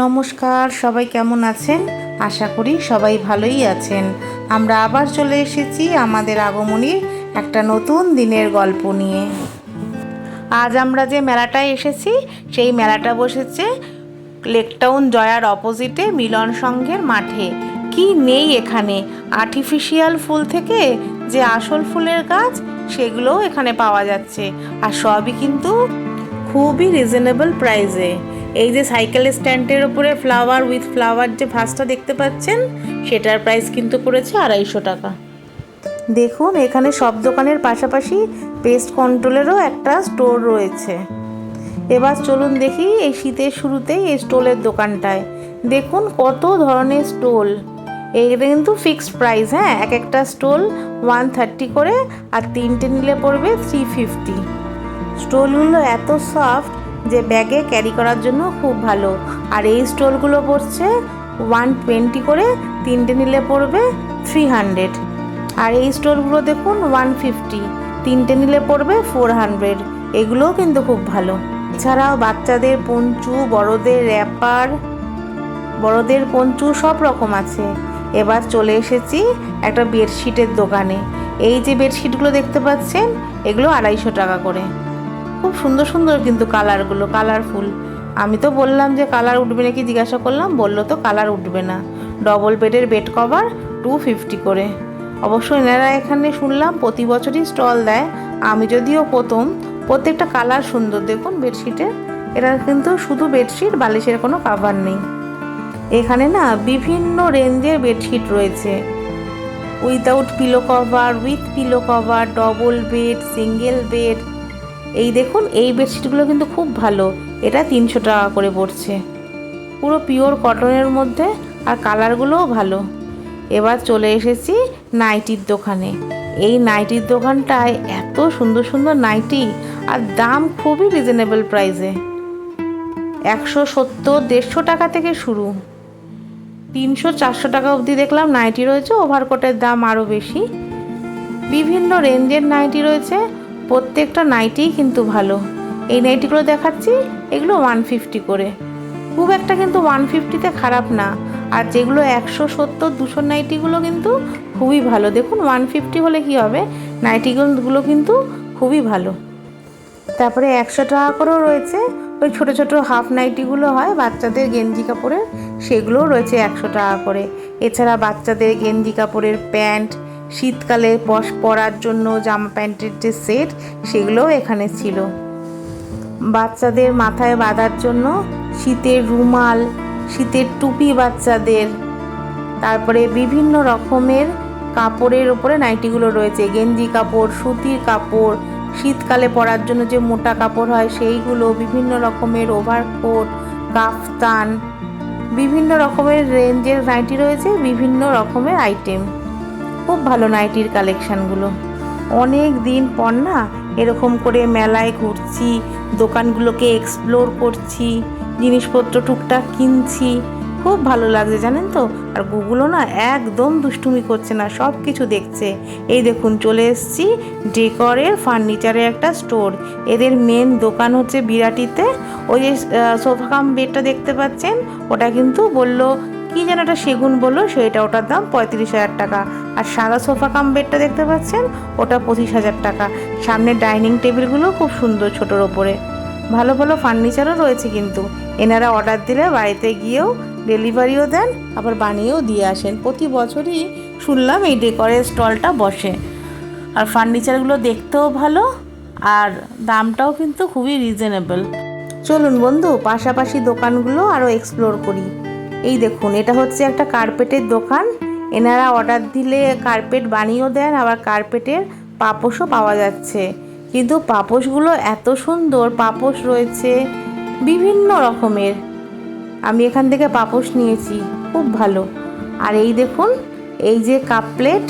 নমস্কার, সবাই কেমন আছেন? আশা করি সবাই ভালোই আছেন। আমরা আবার চলে এসেছি আমাদের আগমনীর একটা নতুন দিনের গল্প নিয়ে। আজ আমরা যে মেলাটায় এসেছি সেই মেলাটা বসেছে লেকটাউন জয়ার অপোজিটে মিলন সংঘের মাঠে। কি নেই এখানে, আর্টিফিশিয়াল ফুল থেকে যে আসল ফুলের গাছ সেগুলোও এখানে পাওয়া যাচ্ছে, আর সবই কিন্তু খুবই রিজনেবল প্রাইসে। এই যে সাইকেল স্ট্যান্ডের উপরে ফ্লাওয়ার উইথ ফ্লাওয়ার যে ভাসটা দেখতে পাচ্ছেন সেটার প্রাইস কিন্তু পড়েছে 250 টাকা। দেখুন এখানে সব দোকানের পাশাপাশি পেস্ট কন্ট্রোলেরও একটা স্টোর রয়েছে। এবার চলুন দেখি এই শীতের শুরুতেই এই স্টোলের দোকানটায় দেখুন কত ধরনের স্টোল। এইটা কিন্তু ফিক্সড প্রাইস, হ্যাঁ, এক একটা স্টোল 130 করে, আর তিনটে নিলে পড়বে 350। স্টোলগুলো এত সফট যে ব্যাগে ক্যারি করার জন্য খুব ভালো। আর এই স্টোলগুলো পড়ছে 120 করে, তিনটে নিলে পড়বে 300। আর এই স্টোলগুলো দেখুন 150, তিনটে নিলে পড়বে 400। এগুলোও কিন্তু খুব ভালো। এছাড়াও বাচ্চাদের পঞ্চু, বড়দের র্যাপার, বড়দের পঞ্চু সব রকম আছে। এবার চলে এসেছি একটা বেডশিটের দোকানে। এই যে বেডশিটগুলো দেখতে পাচ্ছেন এগুলো 250 টাকা করে। খুব সুন্দর সুন্দর কিন্তু কালারগুলো, কালারফুল। আমি তো বললাম যে কালার উঠবে নাকি, জিজ্ঞাসা করলাম, বললো তো কালার উঠবে না। ডবল বেডের বেড কভার 250 করে। অবশ্য এনারা এখানে শুনলাম প্রতি বছরই স্টল দেয়। আমি যদিও প্রত্যেকটা কালার সুন্দর। দেখুন বেডশিটে, এটা কিন্তু শুধু বেডশিট, বালিশের কোনো কাভার নেই। এখানে না বিভিন্ন রেঞ্জের বেডশিট রয়েছে, without pillow cover, with pillow cover, double bed, single bed. এই দেখুন এই বেডশিটগুলো কিন্তু খুব ভালো। এটা 300 টাকা করে পড়ছে, পুরো পিওর কটনের মধ্যে, আর কালারগুলোও ভালো। এবার চলে এসেছি নাইটির দোকানে। এই নাইটির দোকানটায় এত সুন্দর সুন্দর নাইটি, আর দাম খুবই রিজনেবল প্রাইসে। 170, 150 টাকা থেকে শুরু, 300, 400 টাকা অবধি দেখলাম নাইটি রয়েছে। ওভারকোটের দাম আরও বেশি। বিভিন্ন রেঞ্জের নাইটি রয়েছে, প্রত্যেকটা নাইটিই কিন্তু ভালো। এই নাইটিগুলো দেখাচ্ছি, এগুলো 150 করে। খুব একটা কিন্তু 150-তে খারাপ না। আর যেগুলো 170, 200 নাইটিগুলো কিন্তু খুবই ভালো। দেখুন 150 হলে কি হবে, নাইটিগুলো কিন্তু খুবই ভালো। তারপরে 100 টাকা করেও রয়েছে ওই ছোটো ছোটো হাফ নাইটিগুলো হয় বাচ্চাদের গেঞ্জি কাপড়ের, সেগুলোও রয়েছে 100 টাকা করে। এছাড়া বাচ্চাদের গেঞ্জি কাপড়ের প্যান্ট, শীতকালে পরার জন্য জামা প্যান্টের যে সেট, সেগুলোও এখানে ছিল। বাচ্চাদের মাথায় বাঁধার জন্য শীতের রুমাল, শীতের টুপি বাচ্চাদের, তারপরে বিভিন্ন রকমের কাপড়ের ওপরে নাইটিগুলো রয়েছে। গেঞ্জি কাপড়, সুতির কাপড়, শীতকালে পরার জন্য যে মোটা কাপড় হয় সেইগুলো, বিভিন্ন রকমের ওভারকোট, কাফতান, বিভিন্ন রকমের রেঞ্জের নাইটি রয়েছে, বিভিন্ন রকমের আইটেম। খুব ভালো নাইটির কালেকশানগুলো। অনেক দিন পর না এরকম করে মেলায় ঘুরছি, দোকানগুলোকে এক্সপ্লোর করছি, জিনিসপত্র টুকটাক কিনছি, খুব ভালো লাগছে জানেন তো। আর গুগলও না একদম দুষ্টুমি করছে না, সব কিছু দেখছে। এই দেখুন চলে এসেছি ডেকরের ফার্নিচারের একটা স্টোর। এদের মেন দোকান হচ্ছে বিরাটিতে। ওই যে সোফা কাম বেডটা দেখতে পাচ্ছেন, ওটা কিন্তু বললো কি যেন একটা সেগুন বললো, সেটা ওটার দাম 35,000 টাকা। আর সাদা সোফা কাম বেডটা দেখতে পাচ্ছেন ওটা 25,000 টাকা। সামনে ডাইনিং টেবিলগুলো খুব সুন্দর, ছোটোর ওপরে ভালো ভালো ফার্নিচারও রয়েছে। কিন্তু এনারা অর্ডার দিলে বাড়িতে গিয়েও ডেলিভারিও দেন, আবার বানিয়েও দিয়ে আসেন। প্রতি বছরই শুনলাম এই ডেকরের স্টলটা বসে। আর ফার্নিচারগুলো দেখতেও ভালো, আর দামটাও কিন্তু খুবই রিজনেবল। চলুন বন্ধু পাশাপাশি দোকানগুলো আরও এক্সপ্লোর করি। এই দেখুন এটা হচ্ছে একটা কার্পেটের দোকান। এনারা অর্ডার দিলে কার্পেট বানিয়েও দেন, আবার কার্পেটের পাপোশও পাওয়া যাচ্ছে। কিন্তু পাপোশগুলো এত সুন্দর পাপোশ রয়েছে বিভিন্ন রকমের। আমি এখান থেকে পাপোশ নিয়েছি, খুব ভালো। আর এই দেখুন এই যে কাপ প্লেট,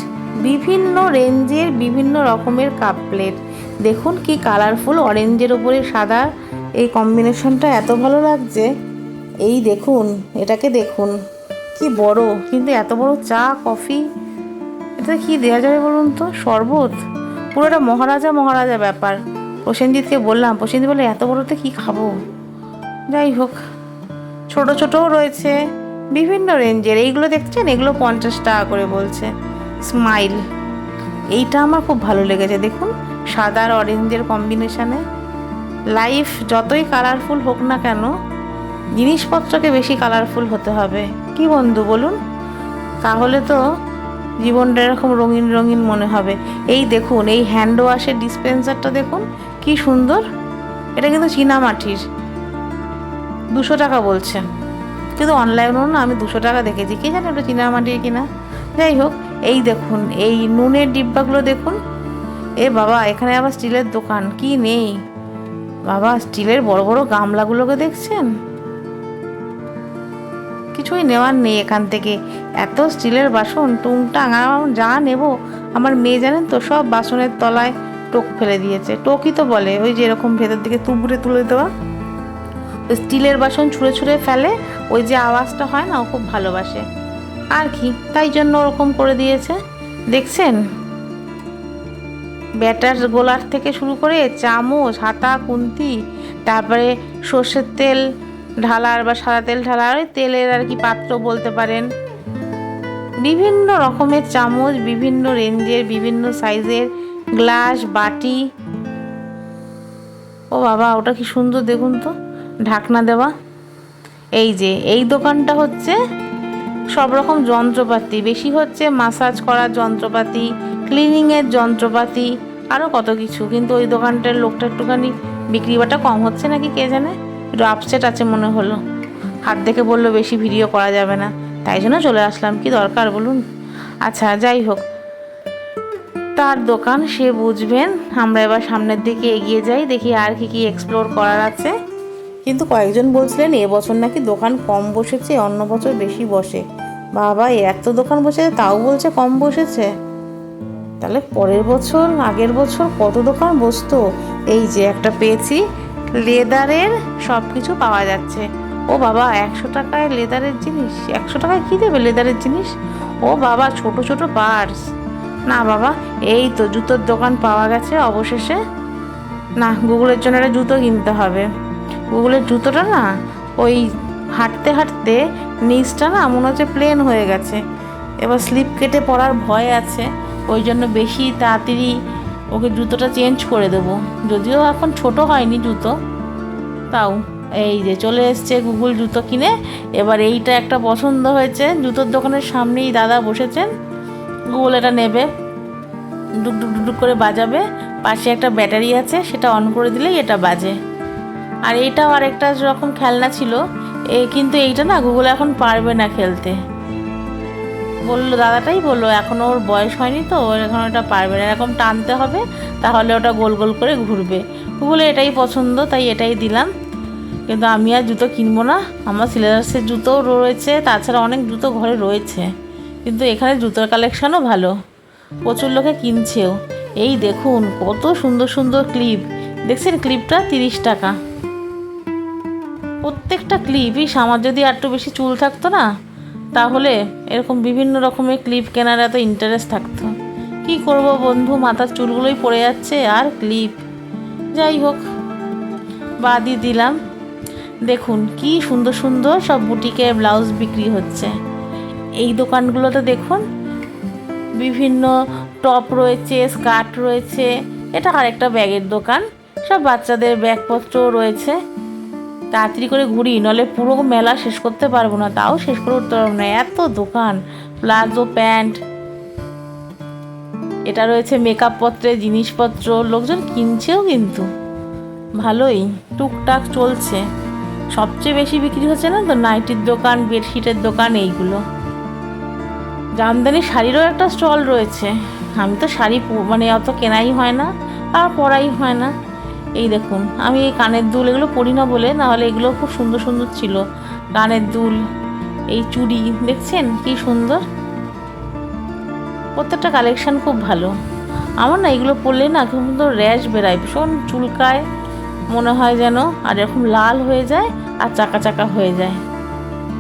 বিভিন্ন রেঞ্জের বিভিন্ন রকমের কাপ প্লেট। দেখুন কি কালারফুল, অরেঞ্জের ওপরে সাদা, এই কম্বিনেশনটা এত ভালো লাগছে। এই দেখুন এটাকে দেখুন কি বড়, কিন্তু এত বড় চা কফি, এটা কি দেওয়া যাবে বলুন তো, শরবত, পুরো একটা মহারাজা মহারাজা ব্যাপার। প্রসেনজিৎকে বললাম, প্রসেনজিৎ বলে এত বড়তে কি খাবো। যাই হোক ছোট ছোটও রয়েছে, বিভিন্ন রেঞ্জের। এইগুলো দেখছেন, এগুলো 50 টাকা করে বলছে। স্মাইল, এইটা আমার খুব ভালো লেগেছে। দেখুন, সাদা আর অরেঞ্জের কম্বিনেশানে। লাইফ যতই কালারফুল হোক না কেন, জিনিসপত্রকে বেশি কালারফুল হতে হবে, কি বন্ধু বলুন? তাহলে তো জীবনটা এরকম রঙিন রঙিন মনে হবে। এই দেখুন, এই হ্যান্ড ওয়াশের ডিসপেন্সারটা দেখুন কি সুন্দর। এটা কিন্তু চীনামাটির, 200 টাকা বলছে, কিন্তু অনলাইনেও না আমি 200 টাকা দেখেছি। কে জানে ওটা চীনামাটির কিনা। যাই হোক, এই দেখুন, এই নুনের ডিব্বাগুলো দেখুন। এ বাবা, এখানে আবার স্টিলের দোকান, কি নেই বাবা। স্টিলের বড় বড় গামলাগুলোকে দেখছেন, কিছুই নেওয়ার নেই এখান থেকে। এত স্টিলের বাসন, টুংটাং, যা নেব। আমার মেয়ে জানেন তো, সব বাসনের তলায় টোক ফেলে দিয়েছে। টোকই তো বলে, ওই যে এরকম ভেতর দিকে তুবড়ে তুলে দেওয়া। স্টিলের বাসন ছুঁড়ে ছুঁড়ে ফেলে, ওই যে আওয়াজটা হয় না, ও খুব ভালোবাসে আর কি, তাই জন্য ওরকম করে দিয়েছে। দেখছেন, ব্যাটার গোলার থেকে শুরু করে চামচ, হাতা, খুন্তি, তারপরে সর্ষের তেল ঢালার বা সাদা তেল ঢালার, ওই তেলের আর কি পাত্র বলতে পারেন। বিভিন্ন রকমের চামচ, বিভিন্ন রেঞ্জের, বিভিন্ন সাইজের গ্লাস, বাটি। ও বাবা, ওটা কি সুন্দর দেখুন তো, ঢাকনা দেওয়া। এই যে এই দোকানটা হচ্ছে সব রকম যন্ত্রপাতি, বেশি হচ্ছে মাসাজ করার যন্ত্রপাতি, ক্লিনিংয়ের যন্ত্রপাতি, আরও কত কিছু। কিন্তু ওই দোকানটার লোকটা একটুখানি বিক্রি বাটা কম হচ্ছে নাকি, কে জানে, একটু আপসেট আছে মনে হলো। হাত দেখে বললো বেশি ভিডিও করা যাবে না, তাই জন্য চলে আসলাম, কি দরকার বলুন। আচ্ছা, যাই হোক, তার দোকান সে বুঝবেন। আমরা এবার সামনের দিকে এগিয়ে যাই, দেখি আর কি কি এক্সপ্লোর করার আছে। কিন্তু কয়েকজন বলছিলেন এবছর নাকি দোকান কম বসেছে, অন্য বছর বেশি বসে। বাবা, এত দোকান বসেছে, তাও বলছে কম বসেছে। তাহলে পরের বছর, আগের বছর কত দোকান বসতো। এই যে একটা পেয়েছি, লেদারের সব কিছু পাওয়া যাচ্ছে। ও বাবা, 100 টাকায় লেদারের জিনিস? 100 টাকায় কী দেবে লেদারের জিনিস? ও বাবা, ছোট ছোট পার্স। না বাবা, এই তো জুতোর দোকান পাওয়া গেছে অবশেষে। না, গুগলের জন্য একটা জুতো কিনতে হবে। গুগলের জুতোটা না, ওই হাঁটতে হাঁটতে নিচটা না মনে হচ্ছে প্লেন হয়ে গেছে। এবার স্লিপ কেটে পড়ার ভয় আছে, ওই জন্য বেশি তাড়াতাড়ি ওকে জুতোটা চেঞ্জ করে দেবো। যদিও এখন ছোট হয়নি জুতো, তাও এই যে চলে এসছে গুগল জুতো কিনে। এবার এইটা একটা পছন্দ হয়েছে, জুতোর দোকানের সামনেই দাদা বসেছেন। গুগল এটা নেবে, ডুক ডুক ডুক করে বাজাবে। পাশে একটা ব্যাটারি আছে, সেটা অন করে দিলেই এটা বাজে। আর এইটাও আরেকটা রকম খেলনা ছিল, কিন্তু এইটা না গুগল এখন পারবে না খেলতে। বললো, দাদাটাই বললো, এখনও ওর বয়স হয়নি তো, এখন ওটা পারবে না, এরকম টানতে হবে, তাহলে ওটা গোল গোল করে ঘুরবে। গুগলে এটাই পছন্দ, তাই এটাই দিলাম। কিন্তু আমি আর জুতো কিনবো না, আমার সিলেবাসের জুতোও রয়েছে, তাছাড়া অনেক জুতো ঘরে রয়েছে। কিন্তু এখানে জুতোর কালেকশানও ভালো, প্রচুর লোকে কিনছেও। এই দেখুন কত সুন্দর সুন্দর ক্লিপ, দেখছেন ক্লিপটা 30 টাকা প্রত্যেকটা ক্লিপই। আমার যদি একটু বেশি চুল থাকতো না, তাহলে এরকম বিভিন্ন রকমের ক্লিপ কেনার এত ইন্টারেস্ট থাকতো। কি করব বন্ধু, মাথার চুলগুলোই পড়ে যাচ্ছে আর ক্লিপ। যাই হোক, বাদই দিলাম। দেখুন কি সুন্দর সুন্দর সব বুটিকে ব্লাউজ বিক্রি হচ্ছে এই দোকানগুলোতে। দেখুন বিভিন্ন টপ রয়েছে, স্কার্ট রয়েছে। এটা আরেকটা ব্যাগের দোকান, সব বাচ্চাদের ব্যাগপত্র রয়েছে। তাড়াতাড়ি করে ঘুরি, নলে পুরো মেলা শেষ করতে পারবো না, তাও শেষ করে উঠতে পারবো না, এত দোকান। প্লাজো প্যান্ট, এটা রয়েছে মেকআপ পত্রের জিনিসপত্র, লোকজন কিনছেও কিন্তু ভালোই, টুকটাক চলছে। সবচেয়ে বেশি বিক্রি হচ্ছে না তো নাইটির দোকান, বেডশিটের দোকান, এইগুলো। জামদানি শাড়িরও একটা স্টল রয়েছে। আমি তো শাড়ি মানে অত কেনাই হয় না আর পরাই হয় না। এই দেখুন, আমি এই কানের দুল এগুলো পরি না বলে, নাহলে এগুলো খুব সুন্দর সুন্দর ছিল। কানের দুল, এই চুড়ি দেখছেন কি সুন্দর, প্রত্যেকটা কালেকশান খুব ভালো। আমার না এগুলো পরলে না খুব সুন্দর র্যাশ বেরায়, ভীষণ চুলকায় মনে হয় যেন, আর এরকম লাল হয়ে যায় আর চাকা চাকা হয়ে যায়।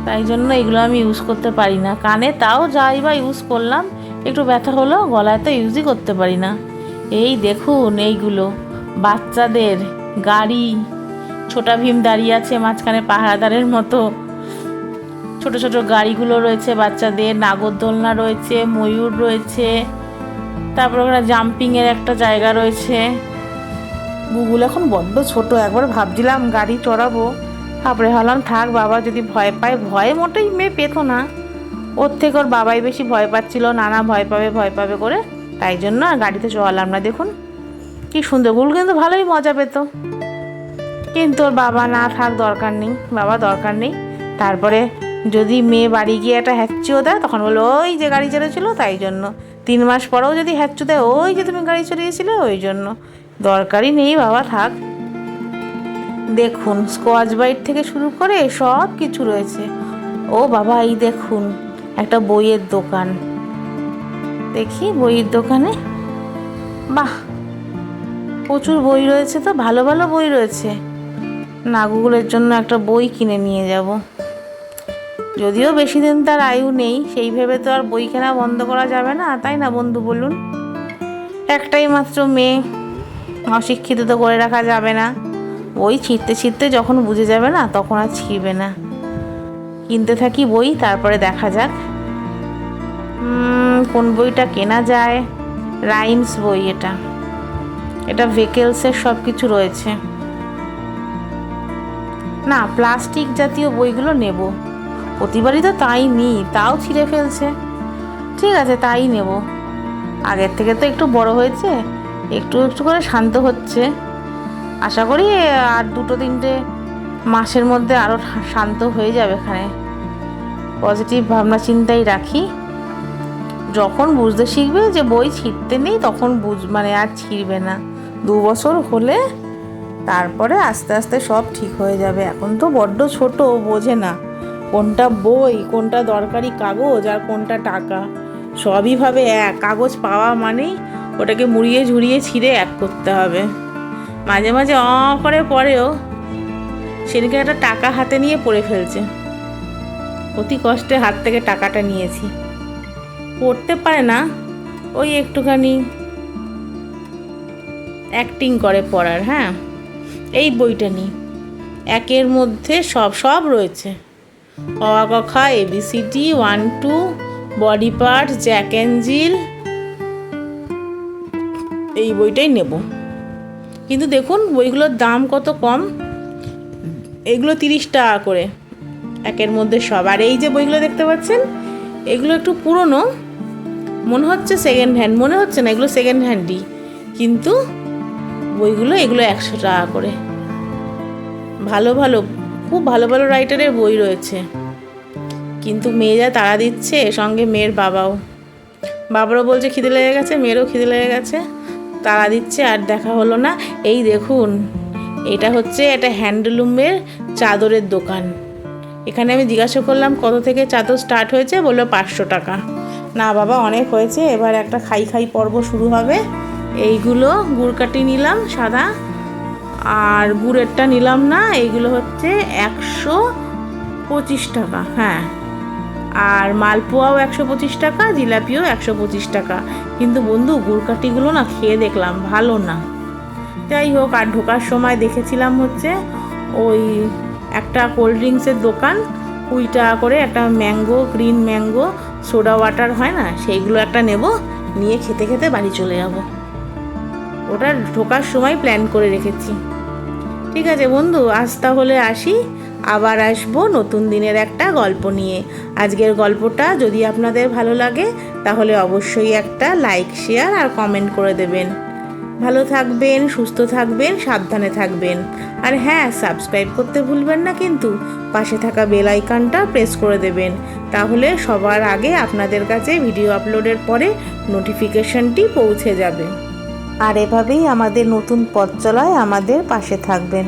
তাই জন্য এগুলো আমি ইউজ করতে পারি না। কানে তাও যাই বা ইউজ করলাম, একটু ব্যথা হলো, গলায় তো ইউজই করতে পারি না। এই দেখুন এইগুলো বাচ্চাদের গাড়ি, ছোটা ভীম দাঁড়িয়ে আছে মাঝখানে পাহারাদারের মতো। ছোট ছোট গাড়িগুলো রয়েছে বাচ্চাদের, নাগরদোলনা রয়েছে, ময়ূর রয়েছে, তারপর ওখানে জাম্পিংয়ের একটা জায়গা রয়েছে। গুগল এখন বড্ড ছোট, একবার ভাবছিলাম গাড়ি চড়াবো, তারপরে ভাবলাম থাক, বাবা যদি ভয় পায়, ভয় মোটেই মেয়ে পেতো না, ওর থেকে ওর বাবাই বেশি ভয় পাচ্ছিল, নানা ভয় পাবে করে, তাই জন্য আর গাড়িতে চড়ালাম না। দেখুন কি সুন্দর, গুগল কিন্তু ভালোই মজা পেত, কিন্তু ওর বাবা না থাক, দরকার নেই, বাবা দরকার নেই। তারপরে যদি মেয়ে বাড়ি গিয়ে একটা হ্যাচ্চিও দেয়, তখন বলো ওই যে গাড়ি চড়েছিল তাই জন্য। 3 মাস পরেও যদি হ্যাচ্চু দেয়, ওই যে তুমি গাড়ি চড়িয়েছিলে ওই জন্য। দরকারই নেই, বাবা থাক। দেখুন স্কচ ব্রাইট থেকে শুরু করে সব কিছু রয়েছে। ও বাবা, এই দেখুন একটা বইয়ের দোকান, দেখি বইয়ের দোকানে, বাহ প্রচুর বই রয়েছে, তো ভালো ভালো বই রয়েছে। না, গুগলের জন্য একটা বই কিনে নিয়ে যাব। যদিও বেশি দিন তার আয়ু নেই, সেই ভেবে তো আর বই কেনা বন্ধ করা যাবে না, তাই না বন্ধু বলুন? একটাই মাত্র মেয়ে, অশিক্ষিত তো করে রাখা যাবে না। বই ছিঁড়তে যখন বুঝে যাবে না, তখন আর ছিঁড়বে না। কিনতে থাকি বই, তারপরে দেখা যাক কোন বইটা কেনা যায়। রাইমস বই, এটা ভেকেলসের সব কিছু রয়েছে। না, প্লাস্টিক জাতীয় বইগুলো নেব, প্রতিবারই তো তাই নিই, তাও ছিঁড়ে ফেলছে। ঠিক আছে, তাই নেব। আগের থেকে তো একটু বড় হয়েছে, একটু একটু করে শান্ত হচ্ছে। আশা করি আর 2-3 মাসের মধ্যে আরও শান্ত হয়ে যাবে। এখানে পজিটিভ ভাবনা চিন্তাই রাখি। যখন বুঝতে শিখবে যে বই ছিঁড়তে নেই, তখন আর ছিঁড়বে না। 2 বছর হলে তারপরে আস্তে আস্তে সব ঠিক হয়ে যাবে। এখন তো বড্ড ছোট, বোঝে না কোনটা বই, কোনটা দরকারি কাগজ আর কোনটা টাকা। সবই ভাবে এক, কাগজ পাওয়া মানেই ওটাকে মুড়িয়ে ঝুড়িয়ে ছিঁড়ে এক করতে হবে। মাঝে মাঝে করে পরেও সেদিকে একটা টাকা হাতে নিয়ে পড়ে ফেলছে। অতি কষ্টে হাত থেকে টাকাটা নিয়েছি। পড়তে পারে না, ওই একটুখানি অ্যাক্টিং করে পড়ার। হ্যাঁ, এই বইটা নিই, 1-এর মধ্যে সব রয়েছে। অ আ ক খ ABCD 1 2, body parts, Jack and জিল, এই বইটাই নেব। কিন্তু দেখুন বইগুলোর দাম কত কম, এগুলো 30 টাকা করে 1-এর মধ্যে সব। আর এই যে বইগুলো দেখতে পাচ্ছেন, এগুলো একটু পুরনো, মনে হচ্ছে সেকেন্ড হ্যান্ড, মনে হচ্ছে না, এগুলো সেকেন্ড হ্যান্ডই, কিন্তু এগুলো 100 টাকা করে। খুব ভালো রাইটারের বই রয়েছে। কিন্তু মেয়ে যা তাড়া দিচ্ছে, সঙ্গে মেয়ের বাবারও বলছে খিদে লেগে গেছে, মেয়েরও খিদে লেগে গেছে, তাড়া দিচ্ছে, আর দেখা হলো না। এই দেখুন, এটা হচ্ছে একটা হ্যান্ডলুমের চাদরের দোকান। এখানে আমি জিজ্ঞাসা করলাম কত থেকে চাদর স্টার্ট হয়েছে, বললো 500 টাকা। না বাবা, অনেক হয়েছে, এবার একটা খাই পর্ব শুরু হবে। এইগুলো গুড়কাঠি নিলাম সাদা, আর গুড়েরটা নিলাম না। এইগুলো হচ্ছে 125 টাকা। হ্যাঁ, আর মালপোয়াও 125 টাকা, জিলাপিও 125 টাকা। কিন্তু বন্ধু, গুড়কাঠিগুলো না খেয়ে দেখলাম ভালো না। যাই হোক, আর ঢোকার সময় দেখেছিলাম হচ্ছে ওই একটা কোল্ড ড্রিঙ্কসের দোকান, 20 টাকা করে একটা গ্রিন ম্যাঙ্গো সোডা ওয়াটার হয় না, সেইগুলো একটা নেব, নিয়ে খেতে বাড়ি চলে যাব। ওটা ঢোকার সময় প্ল্যান করে রেখেছি। ঠিক আছে বন্ধু, আজ তাহলে আসি, আবার আসবো নতুন দিনের একটা গল্প নিয়ে। আজকের গল্পটা যদি আপনাদের ভালো লাগে, তাহলে অবশ্যই একটা লাইক, শেয়ার আর কমেন্ট করে দেবেন। ভালো থাকবেন, সুস্থ থাকবেন, সাবধানে থাকবেন। আর হ্যাঁ, সাবস্ক্রাইব করতে ভুলবেন না, কিন্তু পাশে থাকা বেল আইকনটা প্রেস করে দেবেন, তাহলে সবার আগে আপনাদের কাছে ভিডিও আপলোডের পরে নোটিফিকেশনটি পৌঁছে যাবে। আর এভাবেই আমাদের নতুন পথ চলায় আমাদের পাশে থাকবেন।